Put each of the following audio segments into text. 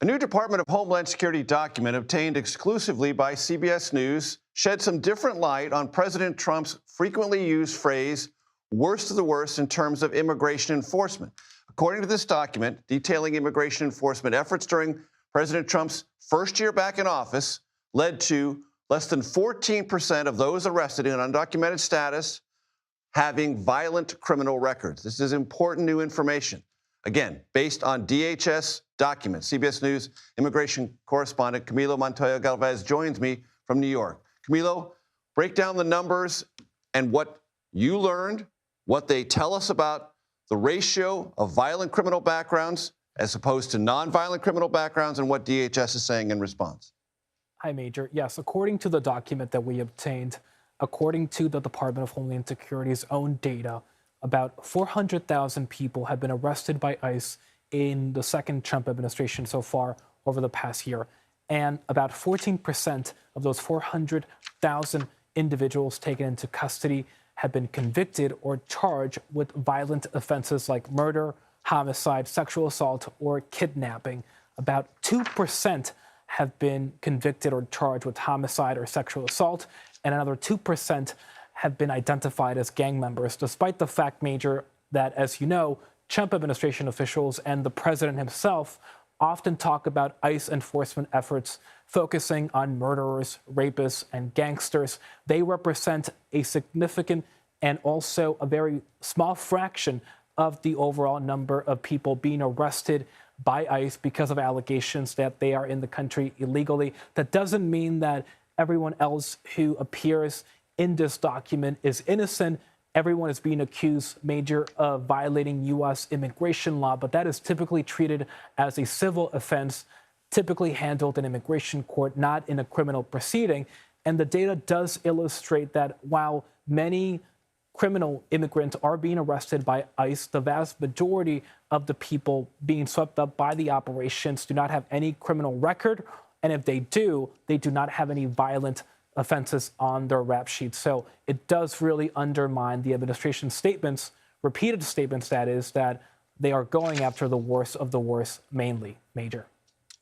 A new Department of Homeland Security document obtained exclusively by CBS News shed some different light on President Trump's frequently used phrase, worst of the worst in terms of immigration enforcement. According to this document, detailing immigration enforcement efforts during President Trump's first year back in office led to less than 14% of those arrested in undocumented status having violent criminal records. This is important new information. Again, based on DHS documents. CBS News immigration correspondent Camilo Montoya-Galvez joins me from New York. Camilo, break down the numbers and what you learned, what they tell us about the ratio of violent criminal backgrounds as opposed to nonviolent criminal backgrounds, and what DHS is saying in response. Hi, Major. Yes, according to the document that we obtained, according to the Department of Homeland Security's own data, about 400,000 people have been arrested by ICE in the second Trump administration so far over the past year. And about 14% of those 400,000 individuals taken into custody have been convicted or charged with violent offenses like murder, homicide, sexual assault, or kidnapping. About 2% have been convicted or charged with homicide or sexual assault, and another 2% have been identified as gang members, despite the fact, Major, that, as you know, Trump administration officials and the president himself often talk about ICE enforcement efforts focusing on murderers, rapists, and gangsters. They represent a significant and also a very small fraction of the overall number of people being arrested by ICE because of allegations that they are in the country illegally. That doesn't mean that everyone else who appears in this document is innocent. Everyone is being accused, Major, of violating U.S. immigration law, but that is typically treated as a civil offense, typically handled in immigration court, not in a criminal proceeding. And the data does illustrate that while many criminal immigrants are being arrested by ICE, the vast majority of the people being swept up by the operations do not have any criminal record. And if they do not have any violent offenses on their rap sheet. So it does really undermine the administration's statements, repeated statements, that is, that they are going after the worst of the worst mainly, Major.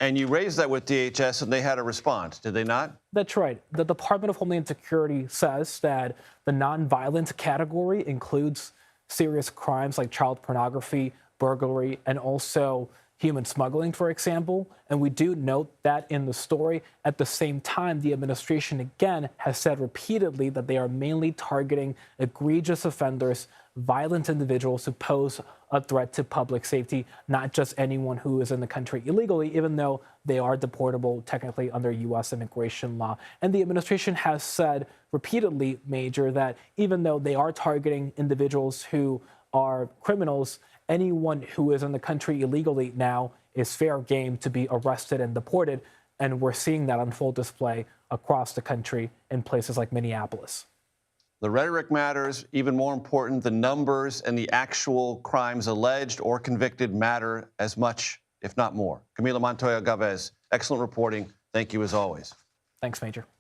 And you raised that with DHS, and they had a response, did they not? That's right. The Department of Homeland Security says that the nonviolent category includes serious crimes like child pornography, burglary, and also human smuggling, for example. And we do note that in the story. At the same time, the administration, again, has said repeatedly that they are mainly targeting egregious offenders, violent individuals who pose a threat to public safety, not just anyone who is in the country illegally, even though they are deportable technically under U.S. immigration law. And the administration has said repeatedly, Major, that even though they are targeting individuals who are criminals, anyone who is in the country illegally now is fair game to be arrested and deported. And we're seeing that on full display across the country in places like Minneapolis. The rhetoric matters. Even more important, the numbers and the actual crimes alleged or convicted matter as much, if not more. Camilo Montoya-Galvez, excellent reporting. Thank you as always. Thanks, Major.